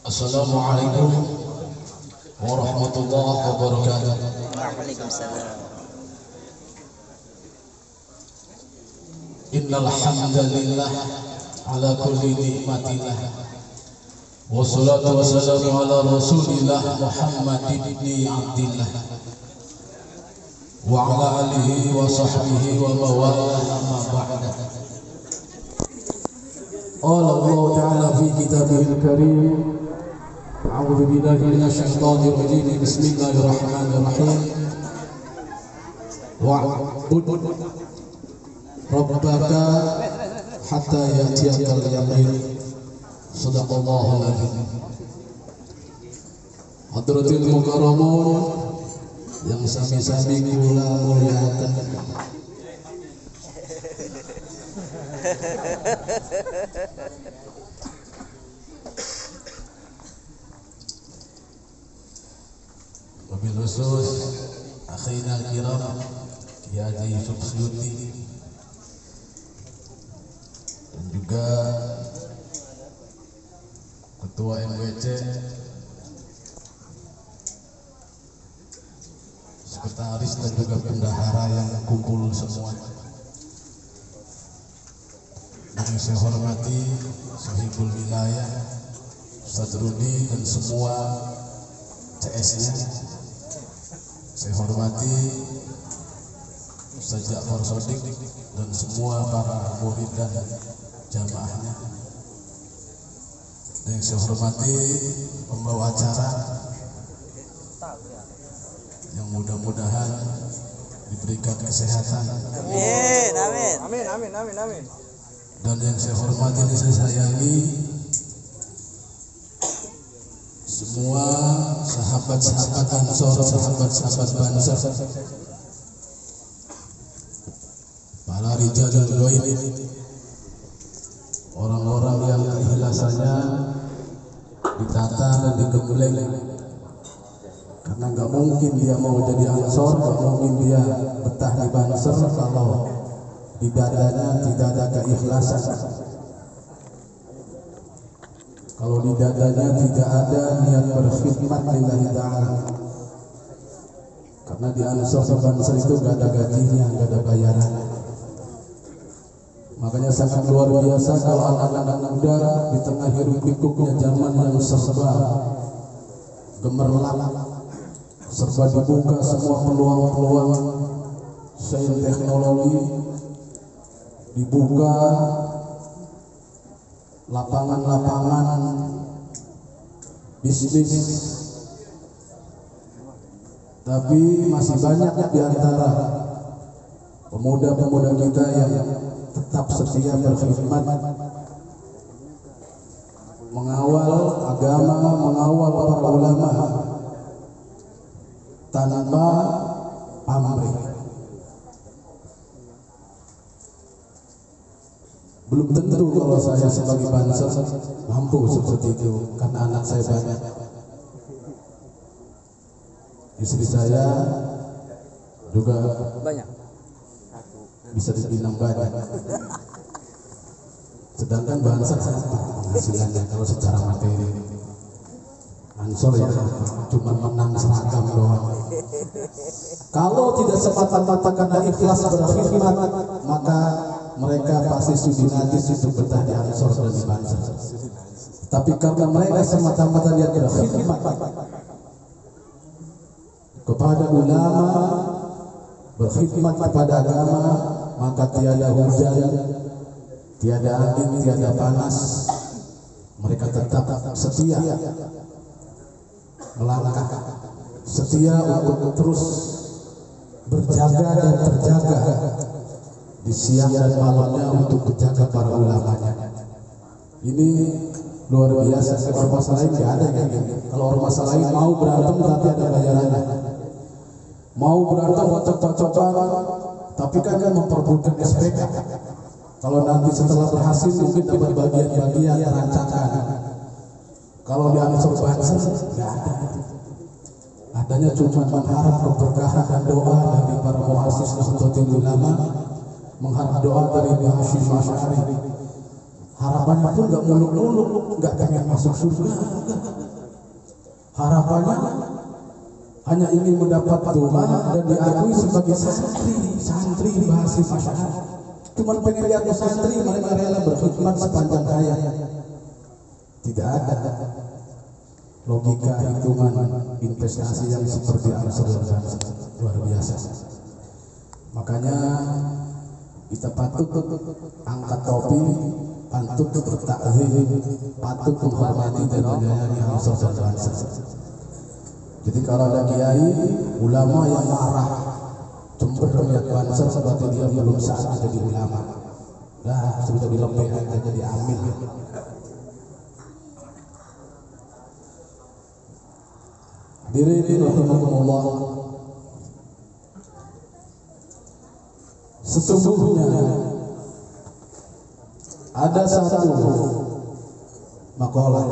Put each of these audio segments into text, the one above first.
Assalamualaikum warahmatullahi wabarakatuh. Waalaikumsalam. Innal hamdalillah ala kulli nikmatillah. Wassalatu wassalamu ala Rasulillah Muhammad ibn Abdillah wa ala alihi wa sahbihi wa mawalah amma ba'da. Qala Allah ta'ala fi kitabihil karim. A'udzu billahi minasy syaithanir rajim. Bismillahirrahmanirrahim. Wa'bud rabbaka hatta ya'tiyakal yaqin. Shadaqallahul adzim. Hadratil mukarramun yang sami-sami kula muliakan. Wabil khusus akhina kiram Kiai Haji Yusuf Suyuti dan juga Ketua MWC, Sekretaris dan juga bendahara yang kumpul semua. Yang saya hormati Sohibul Wilayah Ustaz Rudi dan semua CS-nya. Saya hormati Ustaz Ja'far Shodiq dan semua para murid dan jamaahnya. Dan yang saya hormati pembawa acara yang mudah-mudahan diberikan kesehatan. Amin, amin. Amin, amin, amin, amin. Dan yang saya hormati dan saya sayangi semua sahabat-sahabat Ansor, sahabat-sahabat Banser, para rijalul ghaib, orang-orang yang keikhlasannya ditata dan digembleng. Karena nggak mungkin dia mau jadi Ansor, nggak mungkin dia betah di Banser kalau di dadanya tidak ada keikhlasan. Kalau di dadanya tidak ada niat berkhidmat lillahi ta'ala. Karena di Ansor di Banser itu gak ada gajinya, gak ada bayaran. Makanya sangat luar biasa kalau anak-anak muda di tengah hiruk pikuknya zaman yang serba gemerlap, serba dibuka semua peluang-peluang sains teknologi, dibuka lapangan-lapangan bisnis, tapi masih banyak di antara pemuda-pemuda kita yang tetap setia berkhidmat, mengawal agama, mengawal para ulama tanpa pamrih. Belum tentu kalau saya sebagai Banser mampu seperti itu, karena anak saya banyak, istri saya juga Banyak. bisa dibilang banyak. Sedangkan Banser penghasilannya kalau secara materi, Ansor ya cuma menang seragam doang. Kalau tidak semata-mata karena ikhlas berkhidmat, maka mereka pasti studi najis untuk betah di Ansor dan di Banser. Tapi karena mereka semata-mata dia berkhidmat kepada ulama, berkhidmat kepada agama, maka tiada hujan, tiada angin, tiada panas. Mereka tetap setia melangkah, setia untuk terus berjaga dan terjaga di siang dan malamnya untuk menjaga para ulamanya. Ini luar biasa. Ormas lain nggak ada kayak gini. Kalau ormas lain mau berantem tapi ada bayarannya, mau berantem cocok-cocokan, tapi kan memperbutkan SPK. Kalau nanti setelah berhasil mungkin dapat bagian-bagian rancangan. Kalau di Ansor Banser nggak ada. Adanya cuma mengharap keberkahan dan doa dari para muassis Nahdlatul Ulama, mengharap doa dari Hashim Asy'ari, Harapannya pun nggak muluk-muluk, nggak pengen masuk surga. Harapannya hanya ingin mendapat doa dan diakui sebagai santri bahasa masyarakat. Cuma pengen lihat santri, mereka rela berkhidmat sepanjang hayat. Tidak ada logika hitungan investasi yang seperti Ansor dan Bansar, luar biasa. Makanya kita patut angkat topi, patut bertakzim, patut menghormati dan menyayangi Ansor dan Bansar. Jadi kalau ada kiai, ulama yang marah, cember melihat Bansar berarti dia belum saatnya jadi ulama. Dah sudah dilebih aja jadi amin. Hadirin rahimakumullah, sesungguhnya ada satu makalah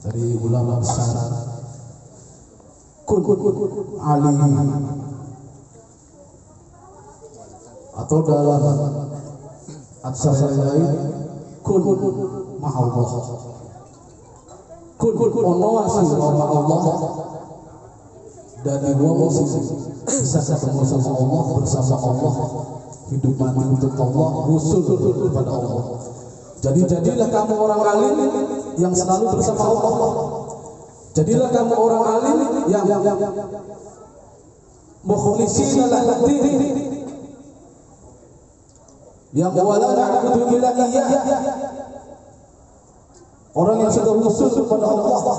dari ulama besar, kun alim, atau dalam aksara yang lain kun ma'allah, kun ono asih sama Allah, dari wong sing bisa ketemu sama Allah, bersama Allah, hidup mati untuk Allah, usul kepada Allah. Jadi jadilah kamu orang alim yang selalu bersama Allah. Jadilah kamu orang alim yang mukhlisina lahu-d-din, yang wala na'budu illa iyyah, orang yang sudah usul kepada Allah.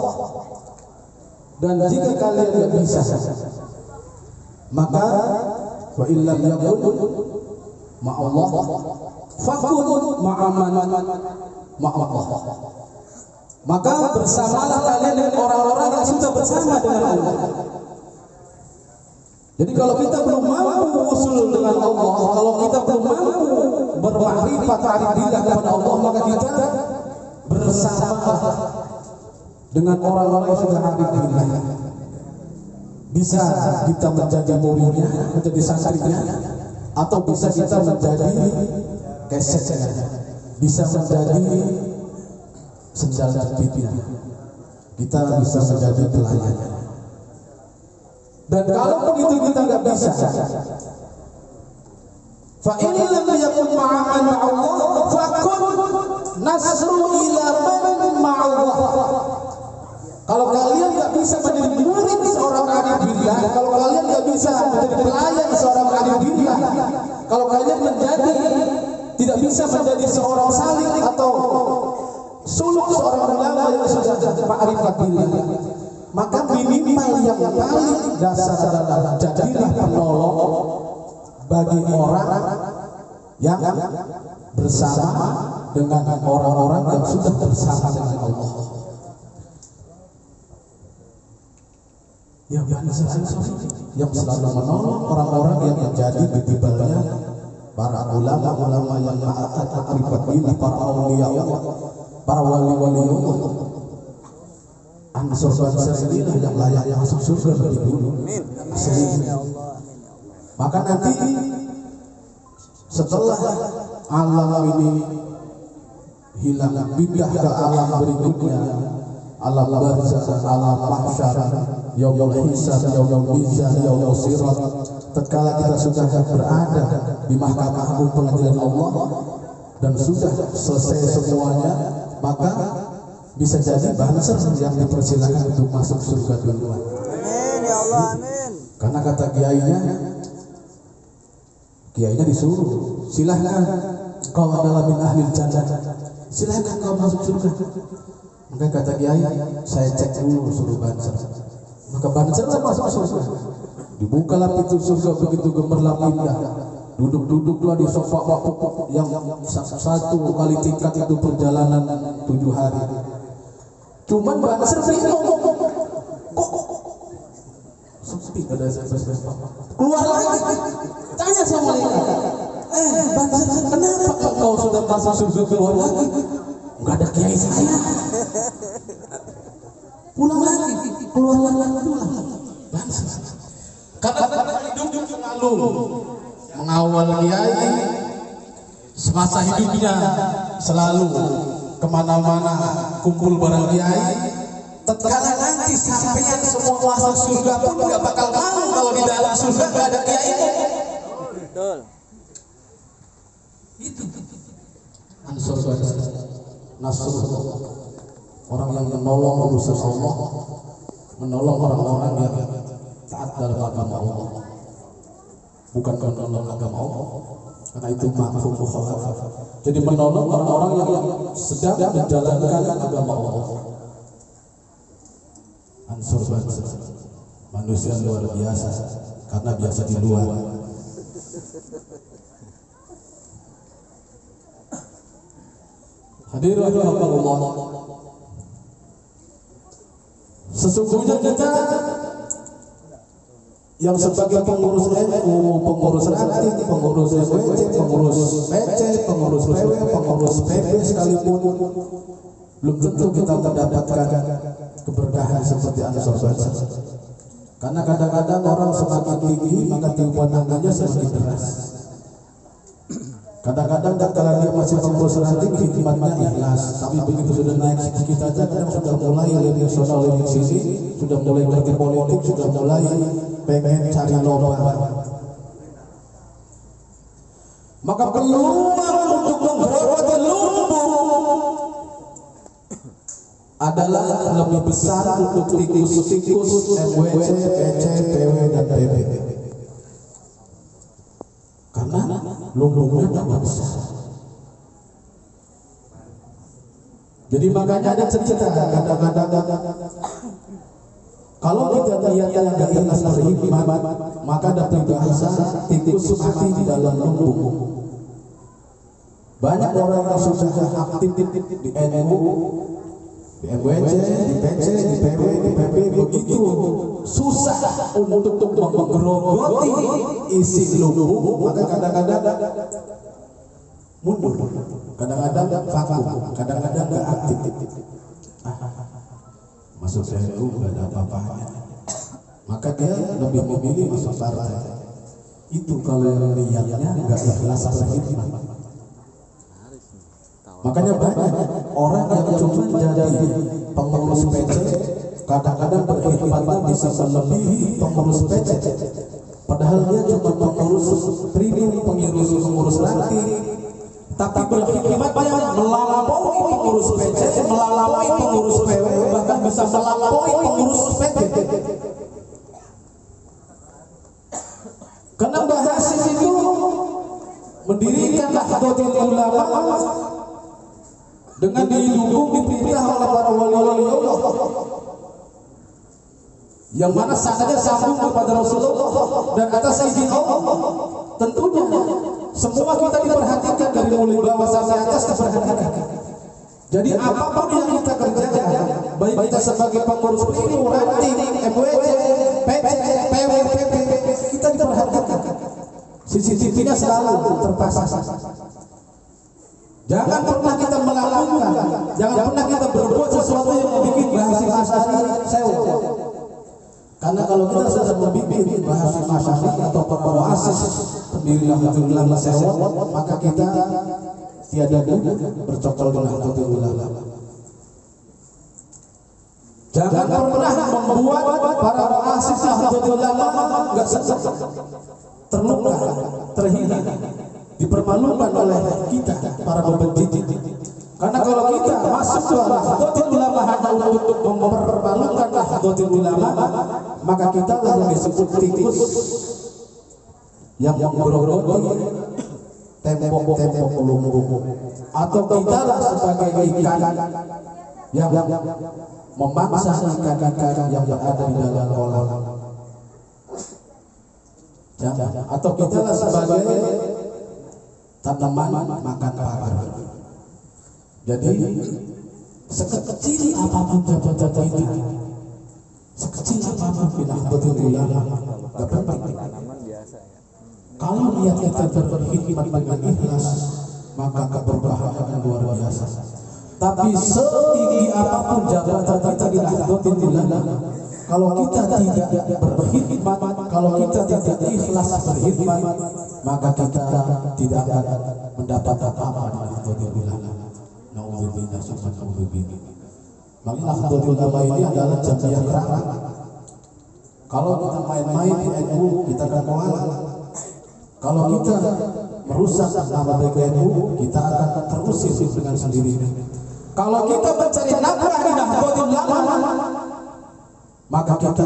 Dan jika kalian tidak bisa, maka wa illam yakun ma'allah fakun ma'aman ma'allah, maka bersamalah kalian dengan orang-orang yang sudah bersama dengan Allah. Jadi kalau kita belum mampu usul dengan Allah, kalau kita belum mampu bermakrifat ta'rifillah kepada Allah, maka kita bersama dengan orang-orang yang sudah arifillah. Bisa kita menjadi muridnya, menjadi santrinya, atau bisa kita menjadi kesetnya, bisa menjadi sendal jepitnya, kita bisa menjadi pelayannya. Dan kalaupun itu kita nggak bisa, fa in lam yakun ma'aman ma'allah fakun nasru ila man ma'allah. Kalau kalian nggak bisa menjadi murid seorang arif billah, kalau kalian nggak bisa menjadi pelayan seorang arif billah, kalau kalian tidak bisa menjadi seorang salik atau suluk seorang ulama yang sudah ma'rifat billah, maka minimal yang paling dasar adalah jadilah penolong bagi orang yang bersama dengan orang-orang yang sudah bersama dengan Allah. Yang selalu menolong orang-orang yang menjadi bitibalnya para ulama-ulama yang ma'rifat billah, para auliya Allah, para wali-wali Allah. Ansor Bansar inilah yang layak masuk surga lebih dulu. Asli. Maka nanti setelah alam ini hilang, pindah ke alam berikutnya, alam barzakh, alam mahsyar, yaumul hisab, yaumul mizan, yaumul sirat. Tatkala kita sudah berada di mahkamah agung pengadilan Allah dan sudah selesai semuanya, maka bisa jadi Bansar yang dipersilakan untuk masuk surga duluan. Amin ya Allah, amin. Karena kata kiainya disuruh, silahkan kau adalah min ahlil jannah, silahkan kau masuk surga. Maka kata kiai, saya cek dulu suruh Bansar. Maka Bansar masuk surga. Dibukalah pintu surga begitu gemerlap indah. Duduklah di sofa yang 1 kali tingkat itu perjalanan 7 hari. Cuman Bansar bingung, kok sepi, ada siapa. Keluar lagi, tanya sama mereka, Bansar, kenapa kau sudah masuk surga keluar lagi? Enggak ada kiai saya. Pulang lagi, keluar lagi, pulang. Bansar. Karena hidup selalu mengawal kiai, semasa hidupnya selalu kemana-mana kumpul bareng kiai. Tatkala nanti sampeyan semua masuk surga pun nggak bakal mau kalau di dalam surga nggak ada kiai. Betul. Itu ansor nasr, orang yang menolong urusan Allah, menolong orang-orang yang taat dalam agama Allah, bukan menolong agama Allah, karena itu mafhum mukhalafah. Jadi menolong orang-orang yang sedang menjalankan agama Allah. Ansor manusia luar biasa karena biasa di luar. Hadirin rahimakumullah. Sesungguhnya kita yang sebagai pengurus NU, pengurus ranting, pengurus FWC, pengurus PC, pengurus PW, pengurus PP sekalipun belum tentu kita mendapatkan keberkahan seperti Ansor Banser. Karena kadang-kadang orang semakin tinggi maka tiupan tangannya semakin deras. Kadang-kadang kalau dia masih pengurus ranting hikmatnya ikhlas, tapi begitu sudah naik sedikit aja kadang sudah mulai lirik sono lirik sini, sudah mulai ngerti politik, sudah mulai pengen cari lobang. Maka peluang untuk menggerogoti lumbung adalah lebih besar untuk tikus-tikus MWC, PC, PW dan PB. Karena lumbungnya tambah besar. Jadi makanya ada cerita kadang-kadang kalau kita niatnya nggak ikhlas berhikmat, maka ada peribahasa tikus mati di dalam lumbung. Banyak orang yang sudah aktif di NU, di MWC, di PC, di PW, di PP begitu susah untuk menggerogoti isi lumbung, maka kadang-kadang mundur, kadang-kadang vakum, kadang-kadang nggak aktif. Masuk NU nggak ada apa-apanya, maka dia lebih memilih masuk partai. Itu kalau yang niatnya nggak ikhlas berhikmat. Makanya banyak orang yang cuma jadi pengurus PC kadang-kadang berhikmatnya bisa melebihi pengurus PC. Padahal dia cuma pengurus premium, pengurus ranting, tapi berhikmatnya melampaui pengurus PC, melampaui pengurus PW, bahkan bisa melampaui pengurus PT. Karena bahasa itu mendirikan Nahdlatul Ulama dengan didukung diperintah oleh para wali-wali Allah, yang mana sanadnya sambung kepada Rasulullah dan atas izin Allah. Tentunya semua kita diperhatikan dari mulai bawah sampai atas, diperhatikan. Jadi apapun yang kita kerjakan, baik kita sebagai pengurus premium, ranting, MWC, PC, PW, PP, kita diperhatikan. CCTV-nya selalu terpasang. Jangan pernah kita melakukan, jangan pernah kita berbuat sesuatu yang membuat bahasa masyari sewa. Karena kalau kita sudah membuat bahasa masyari atau tokoh asis pendiri Nahdlatul Ulama sewa, maka kita tiada guna bercokol dengan Nahdlatul Ulama. Jangan pernah membuat para asis Nahdlatul Ulama enggak terluka, terhina, dipermalukan oleh kita para pembenci. Karena kalau kita masuk ke Nahdlatul Ulama hanya untuk mempermalukan Nahdlatul Ulama, maka kita yang disebut tikus yang menggerogoti tembok-tembok lumbung, atau kita sebagai ikan yang memaksa ikan-ikan yang berada di dalam kolam, atau kita sebagai tanaman makan pagar. Jadi sekecil apapun jabatan kita, sekecil apapun Nahdlatul Ulama, gak penting. Kalau niat kita berhikmat dengan ikhlas, maka keberkahan luar biasa. Tapi setinggi apapun jabatan kita di Nahdlatul Ulama, kalau kita tidak berhikmat, kalau kita tidak ikhlas berhikmat, maka kita tidak akan mendapat apa-apa dari Nahdlatul Ulama. Nauzubillah summa nauzubillah. Maka Nahdlatul Ulama ini adalah jamiah kerama. Kalau kita main-main di NU, kita akan kalah. Kalau kita merusak nama baik NU, kita akan terusir dengan sendirinya. Kalau kita mencari nafkah di Nahdlatul Ulama, maka kita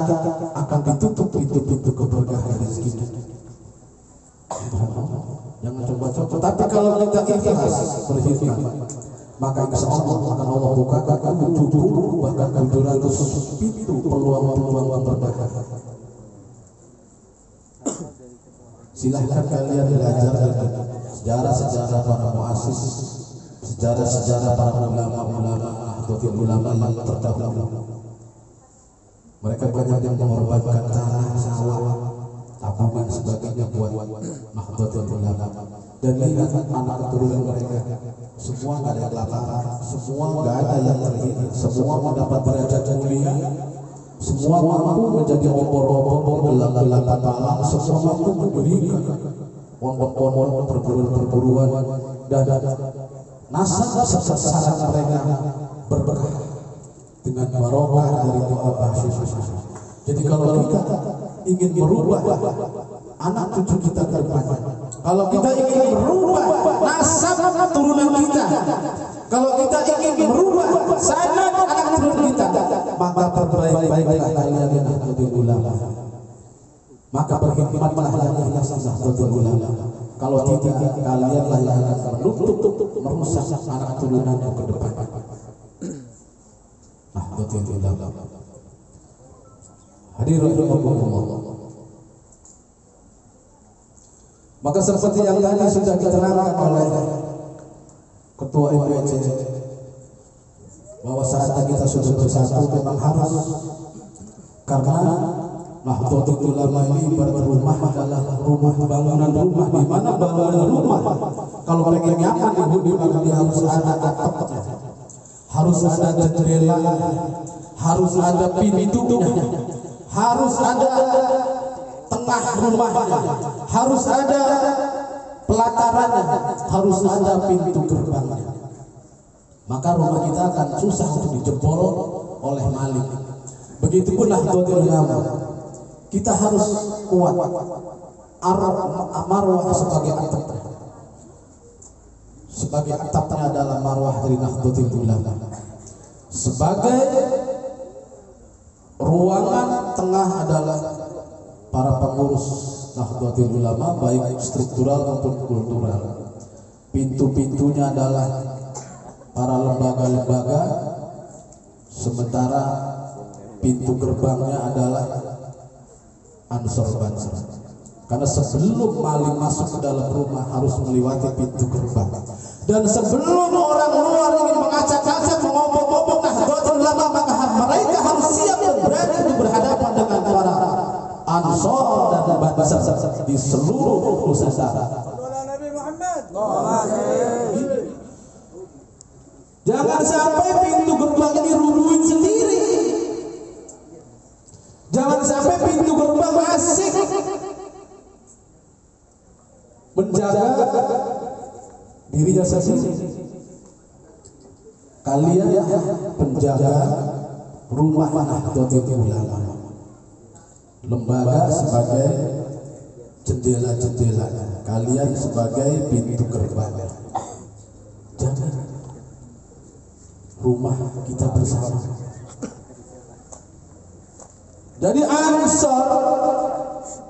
akan ditutup pintu-pintu keberkahan rezeki. Jangan coba-coba. Tapi kalau kita ikhlas berkhidmat, maka insya Allah akan Allah bukakan 70 bahkan 700 pintu peluang-peluang berkah. Silahkan kalian belajar dari sejarah-sejarah para muassis, sejarah-sejarah para ulama-ulama Nahdlatul Ulama yang terdahulu. Mereka banyak yang mengorbankan tanah, sawah, tabungan sebagainya buat Nahdlatul Ulama. Dan lihat anak keturunan mereka, semua nggak ada yang kelaparan, semua nggak ada yang terhina, semua mendapat derajat mulia, semua mampu menjadi obor-obor gelang-gelang malam, semua mampu mendirikan pondok-pondok perguruan-perguruan dan nasab serta mereka berberkah dengan barokah dari doa basyir. Jadi kalau kita ingin merubah anak cucu kita ke depan, kalau kita ingin merubah nasab turunan kita, kalau kita ingin merubah sanad anak turunan kita, maka perbaik-baiklah kalian yang Nahdlatul Ulama. Maka berkhidmatlah yang ikhlas Nahdlatul Ulama. Kalau tidak, kalianlah yang akan merusak anak turunan ke depan. Nahdlatul Ulama. Hadirin rahimakumullah. Maka seperti yang tadi sudah diterangkan oleh Ketua IPC, bahwa saatnya kita sudah bersatu memang harus, karena Nahdlatul Ulama ini berrumah adalah rumah, bangunan rumah, di mana bangunan rumah kalau pengen nyaman dihuni maka dia harus ada atapnya, harus ada jendela, harus ada pintunya, harus ada tengah rumahnya, harus ada pelatarannya, harus ada pintu gerbangnya. Maka rumah kita akan susah untuk dijebol oleh maling. Begitupun Nahdlatul Ulama, kita harus kuat marwah sebagai atapnya. Sebagai atapnya adalah marwah dari Nahdlatul Ulama. Sebagai ruangan tengah adalah para pengurus Nahdlatul Ulama, baik struktural maupun kultural. Pintu-pintunya adalah para lembaga-lembaga, sementara pintu gerbangnya adalah Ansor Banser. Karena sebelum maling masuk ke dalam rumah harus melewati pintu gerbang. Dan sebelum orang luar ingin mengacak-acak, mengobok-obok Nahdlatul Ulama, maka mereka harus siap dan berani untuk berhadapan dengan para Ansor dan Banser di seluruh Nusantara. Jangan sampai pintu gerbang ini rubuhin sendiri. Jangan sampai pintu gerbang asik menjaga dirinya sendiri. Kalian penjaga rumah Nahdlatul Ulama, lembaga sebagai jendela-jendelanya, kalian sebagai pintu gerbangnya. Jangan rumah kita bersama. Jadi Ansor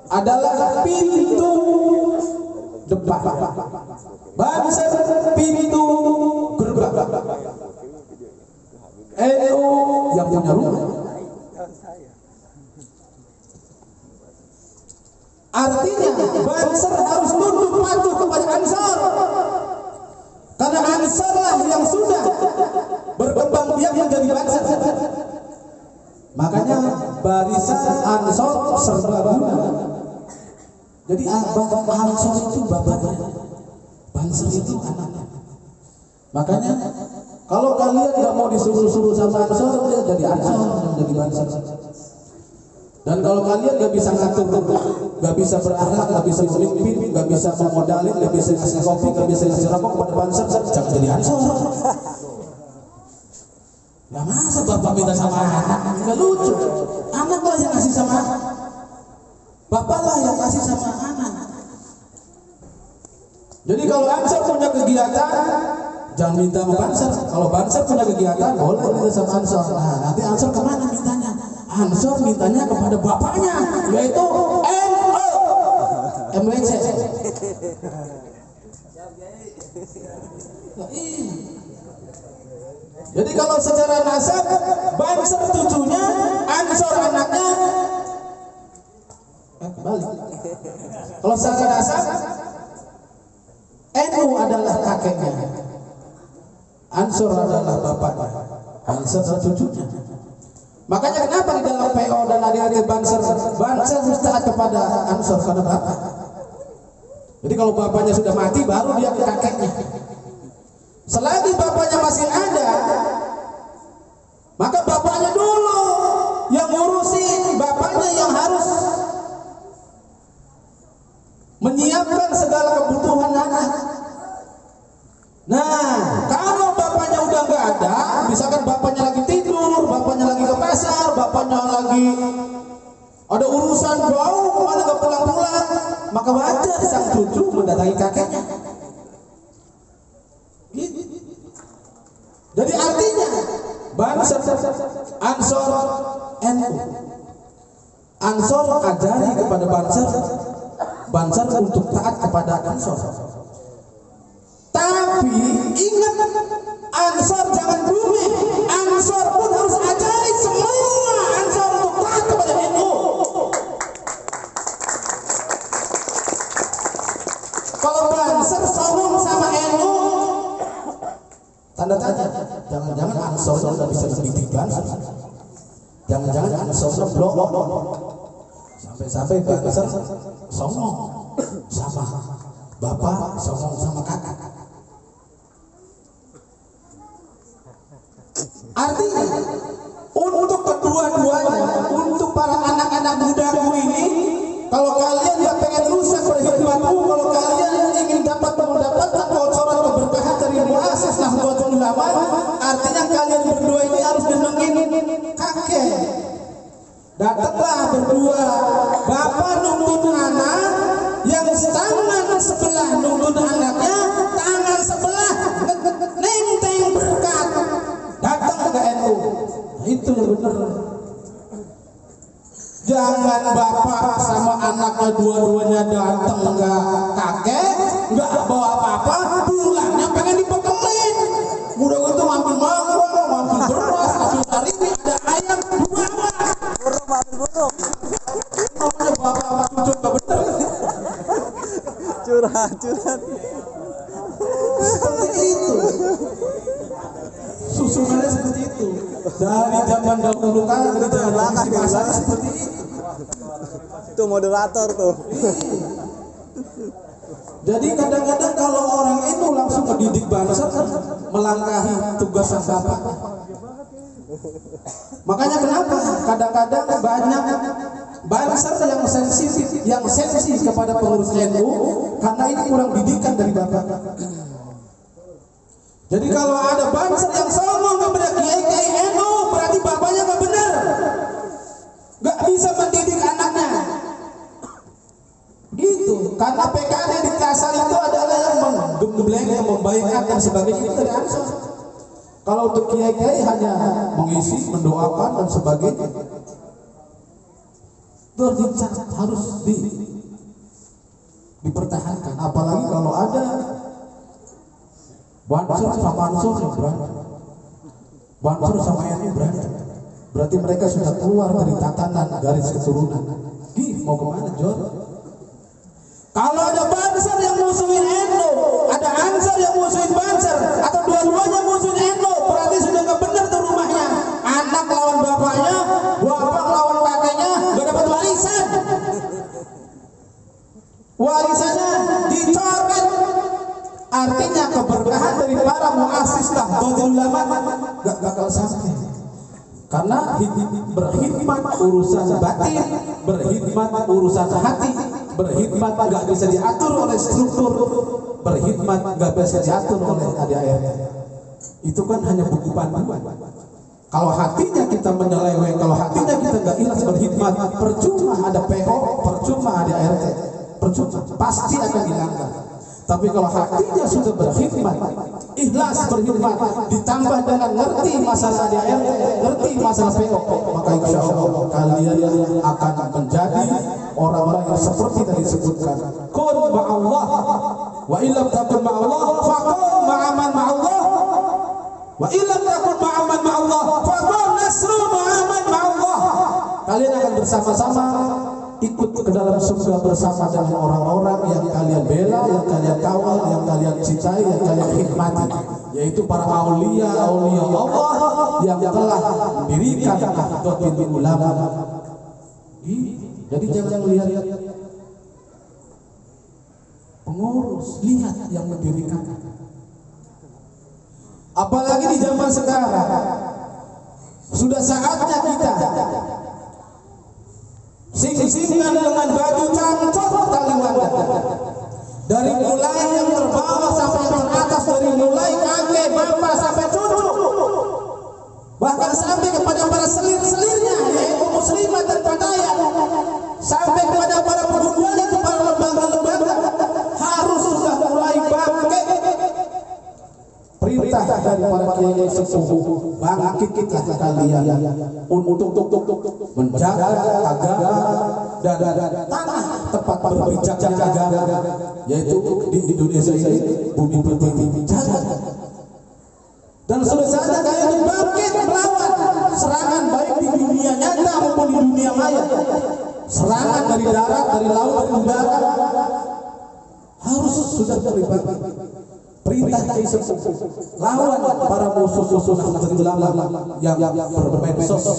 adalah pintu depan, Banser pintu gerbang, NU yang punya rumah. Artinya Banser harus tunduk patuh kepada Ansor, karena Ansor lah yang sudah berkembang biak menjadi Banser. Makanya barisan Ansor serbaguna. Jadi Ansor itu bapaknya, Banser itu anaknya. Makanya kalau kalian nggak mau disuruh-suruh sama Ansor, dia jadi Ansor, jadi Banser. Dan kalau kalian gak bisa ngatur, gak bisa berakhlak, gak bisa memimpin, gak bisa memodalin, gak bisa ngasih kopi, gak bisa ngasih rokok kepada Banser, jangan jadi ansor. Nah masa bapak minta sama anak? Gak lucu. Anak lah yang ngasih sama anak. Bapak lah yang ngasih sama anak. Jadi kalau ansor punya kegiatan, jangan minta sama Banser. Kalau Banser punya kegiatan, boleh minta sama ansor. Nah nanti ansor kemana mintanya? Ansor mintanya kepada bapaknya, yaitu MWC. Jadi kalau secara nasab, Banser cucunya, ansor anaknya, kembali. Kalau secara nasab, NU adalah kakeknya, ansor adalah bapaknya, Banser adalah cucunya. Makanya kenapa di dalam PO dan adik-adik Banser harus taat kepada ansor karena bapak. Jadi kalau bapaknya sudah mati baru dia ke kakeknya. Selagi bapaknya masih ada, maka bapaknya dulu yang ngurusi, bapaknya yang harus menyiapkan segala kebutuhan anak. Nah, kalau bapaknya udah nggak ada, misalkan bapaknya lagi tidur, bapaknya lagi ke pasar, bapaknya lagi ada urusan jauh kemana nggak pulang-pulang, maka wajar sang cucu mendatangi kakeknya. Gitu. Jadi artinya Banser, ansor, NU. Ansor ajari kepada Banser untuk taat kepada ansor. Tapi ingat, ansor jangan bumi. Ansor pun harus ajari semua ansor untuk taat kepada NU. Kalau Banser songong sama NU, tanda tanya. Jangan-jangan ansor nggak bisa mendidik Banser. Jangan-jangan ansor blok. Sampai-sampai Banser songong sama bapak, songong sama kakak. Artinya untuk kedua-duanya, untuk para anak-anak mudaku ini, kalau kalian nggak pengen rusak perhitunganku, kalau kalian ingin dapat mendapatkan bocoran keberkahan dari muassis Nahdlatul Ulama, artinya kalian berdua ini harus denengin kakek. Datanglah berdua, bapak nuntun anak, yang tangan sebelah nuntun anaknya, tangan sebelah nenteng berkat. Datang ke NU, itu yang benar. Jangan bapak sama anaknya dua-duanya datang nggak kakek, nggak bawa apa-apa, pulangnya pengen dibekelin. Udah gitu ngambil mangga, ngambil beras, ngambil sarimi, ada ayam, burung. Namanya bapak sama cucu nggak benar. Curhat. Seperti itu. Susunannya seperti itu. Dari zaman dahulu kala dari zaman belakang seperti itu. Itu moderator tuh. Jadi kadang-kadang kalau orang itu langsung mendidik bangsa, melangkahi tugas sang bapak. Makanya kenapa kadang-kadang banyak bangsa yang sensitif, yang sensi kepada pengurus NU karena ini kurang didikan dari bapak. Jadi kalau ada bangsa yang songong kepada kiai NU, berarti bapaknya nggak benar, nggak bisa mendidik anaknya. Gitu. Karena PKN yang di Kasar itu adalah yang menggembleng, yang membaikkan dan sebagainya itu dari ansor. Kalau untuk kiai hanya mengisi, mendoakan dan sebagainya, itu harus dipertahankan. Apalagi kalau ada Banser sama ansor yang berantem, Banser sama NU berantem, berarti mereka sudah keluar dari tatanan garis keturunan. Mau kemana Jor? Kalau ada Banser yang musuhin NU, ada ansor yang musuhin Banser, atau dua-duanya musuhin NU, berarti sudah nggak benar tuh rumahnya. Anak lawan bapaknya, bapak lawan kakeknya, nggak dapat warisan. Warisannya dicoret. Artinya keberkahan dari para muassis Nahdlatul Ulama nggak bakal sampai. Karena berkhidmat urusan batin, berkhidmat urusan hati, berkhidmat nggak bisa diatur oleh struktur, berkhidmat nggak bisa diatur oleh ADART. Itu kan hanya buku panduan. Kalau hatinya kita menyeleweng, kalau hatinya kita nggak ikhlas berkhidmat, percuma ada PO, percuma ADART, percuma, pasti akan dilanggar. Tapi kalau hatinya sudah berkhidmat, ikhlas berkhidmat, ditambah dengan ngerti masalah ADART, ngerti masalah PO, maka insya Allah kalian akan menjadi orang-orang yang seperti tadi disebutkan. Kun ma'allah, wa illam takun ma'allah, faqul ma'aman ma'allah, wa illam takun ma'aman ma'allah, faqul nasru ma'aman ma'allah. Kalian akan bersama-sama ikut ke dalam surga bersama dengan orang-orang yang kalian bela, yang kalian kawal, yang kalian cintai, yang kalian khidmati, yaitu para aulia Allah yang telah mendirikan Nahdlatul Ulama. Jadi jangan melihat pengurus, lihat yang mendirikan. Apalagi di zaman sekarang, sudah saatnya kita sing-singan dengan baju cancok tali wanda, dari mulai yang terbawah sampai yang teratas, dari mulai kakek, bapak sampai cucu, bahkan sampai kepada para selir-selirnya, yaitu muslimat dan padaya, sampai kepada para perguruan itu, para lembaga-lembaga, harus sudah mulai bangkit. Perintah dari para kiai sepuh, bangkitlah kalian untuk menjaga agama dan tanah tempat berbijaknya agama, yaitu di Indonesia ini, bumi pertiwi. Dan sudah saatnya kalian bangkit melawan serangan baik di dunia nyata maupun di dunia maya. Serangan dari darat, dari laut, dari udara, harus sudah terlibat. Perintah Kiai Sepuh, lawan para musuh-musuh Nahdlatul Ulama yang bermedsos.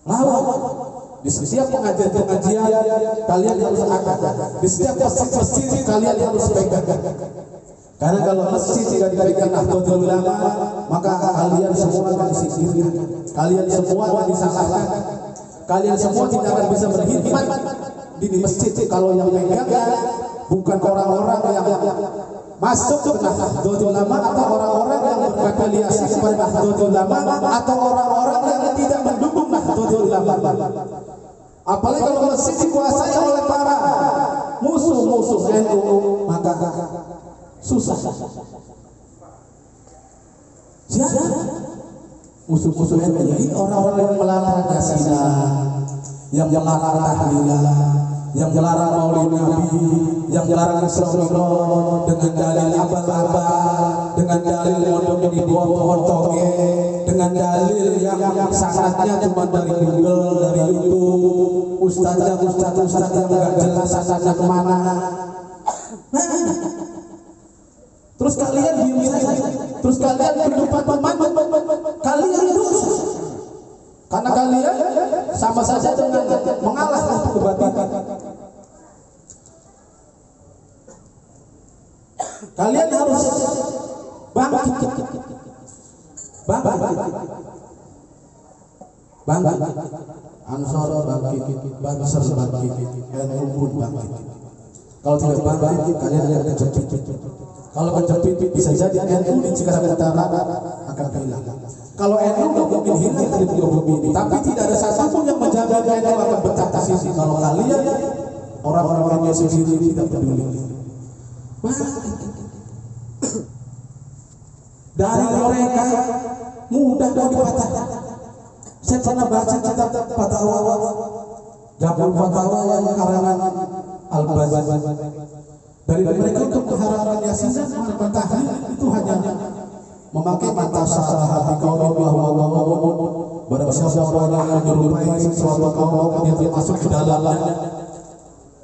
Lawan di setiap pengajian kalian harus ada, di setiap masjid kalian harus pegang. Karena kalau masjid tidak diberikan Nahdlatul Ulama, maka kalian semua akan disingkirkan, kalian semua akan disalahkan, kalian semua tidak akan bisa berkhidmat di masjid kalau yang pegang bukan orang-orang yang masuk ke Nahdlatul Ulama, atau orang-orang yang berafiliasi kepada Nahdlatul Ulama, atau orang-orang yang tidak mendukung Nahdlatul Ulama. Apalagi kalau masjid dikuasai oleh para musuh-musuh NU, maka susah. Siapa musuh-musuh NU? Ini orang-orang yang melarang Yasinah, yang melarang tahlilan, yang melarang Maulid Nabi, yang melarang Isra Mi'raj dengan dalil abal-abal, dengan dalil mondok di bawah pohon toge, dengan dalil yang sangatnya cuma dari Google, dari YouTube, ustaz yang nggak jelas asalnya kemana. Terus kalian diam saja, terus kalian kehidupan teman, kalian dosa. Karena kalian sama saja dengan mengalah untuk kebatilan. Kalian harus bangkit. Ansor bangkit, Banser bangkit, NU pun bangkit. Kalau tidak bangkit, kalian akan kejepit. Kalau kejepit, bisa jadi NU di Cikarang Utara akan hilang. Kalau NU nggak mungkin hilang dari bumi ini, tapi tidak ada satupun yang menjaga NU akan pecah di sini. Kalau kalian orang-orang yang sendiri tidak peduli. Dari mereka mudah kok dipatahkan. Saya pernah baca kitab fatwa, Jabul Fatwa yang karangan Al-Baz. Dari mereka untuk mengharamkan Yasinah, mengharamkan tahlil itu hanya memakai mata salah di kaum bahwa barang siapa orang yang menyerupai sesuatu kaum dia termasuk ke dalamnya,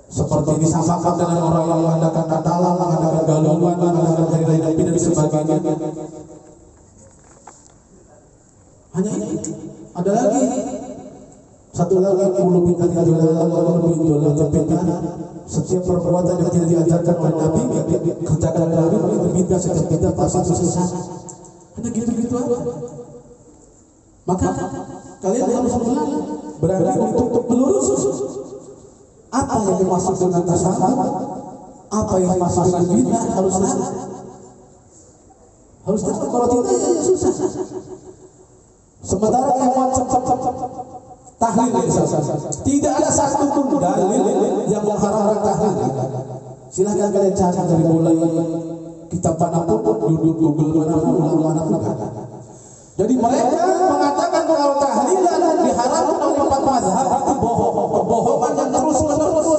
seperti disamakan dengan orang yang mengadakan katalan, mengadakan galungan, mengadakan hari-hari dan sebagainya. Hanya ini. Ada lagi satu lagi ulu bintang setiap perbuatan yang tidak diajarkan oleh Nabi kerjakan Nabi itu bintang, setiap bintang pasti itu sesat. Hanya gitu-gitu aja. Maka kalian harus berani untuk melurus apa yang dimaksud dengan tasawuf, apa yang dimaksud dengan bid'ah, harus tahu. Kalau tidak ya susah. Sementara yang tahlil tidak ada satu pun dalil yang mengharamkan tahlil. Silahkan kalian cari dari mulai kitab manapun, duduk Google manapun, ulama manapun. Jadi mereka mengatakan kalau tahlilan diharamkan oleh 4 mazhab itu bohong, kebohongan yang terus-menerus.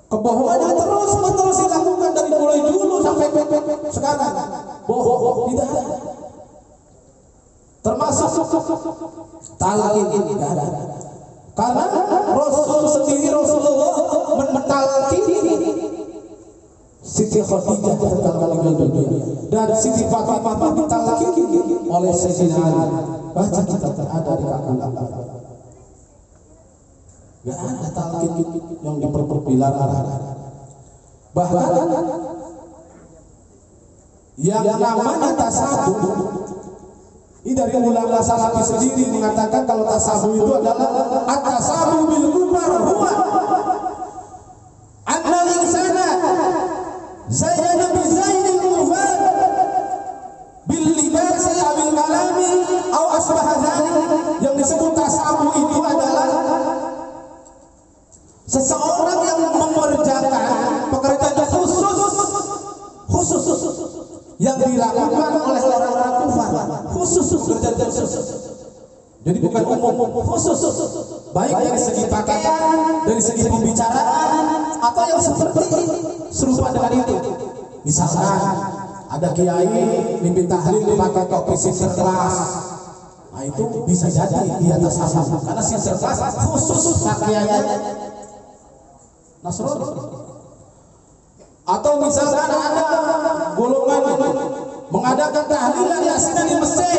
Kebohongan yang terus-menerus dilakukan dari mulai dulu sampai sekarang. Bohong, tidak ada. Termasuk talqin tidak ada. Karena Rasulullah mentalqin Siti Khadijah ketika meninggal dunia dan Siti Fatimah ditalqin oleh Sayyidina Ali. Baca kitab ada di Kampung Ampar. Gak ada talqin yang dilarang. Bahkan yang namanya tasawuf ini dari ulama salafi sendiri mengatakan kalau tasawuf itu adalah at-tasawuf bil kufar huwa anna insana zayyana bi zaynil kufar bil libasi abil kalami aw asbaha dzalik. Yang disebut tasawuf itu adalah seseorang yang mengerjakan pekerjaan khusus yang dilakukan oleh orang-orang kufar, khusus pekerjaan khusus. Jadi bukan umum, khusus. Baik dari segi pakaian, dari segi pembicaraan, atau yang seperti serupa dengan itu. Misalnya ada kiai mimpi tahlil pakai topi sinterklas. Nah itu bisa jadi di atas tasawuf karena sinterklas khusus pakaiannya Nasrani. Atau misalkan ada golongan mengadakan tahlilan yasinan di masjid,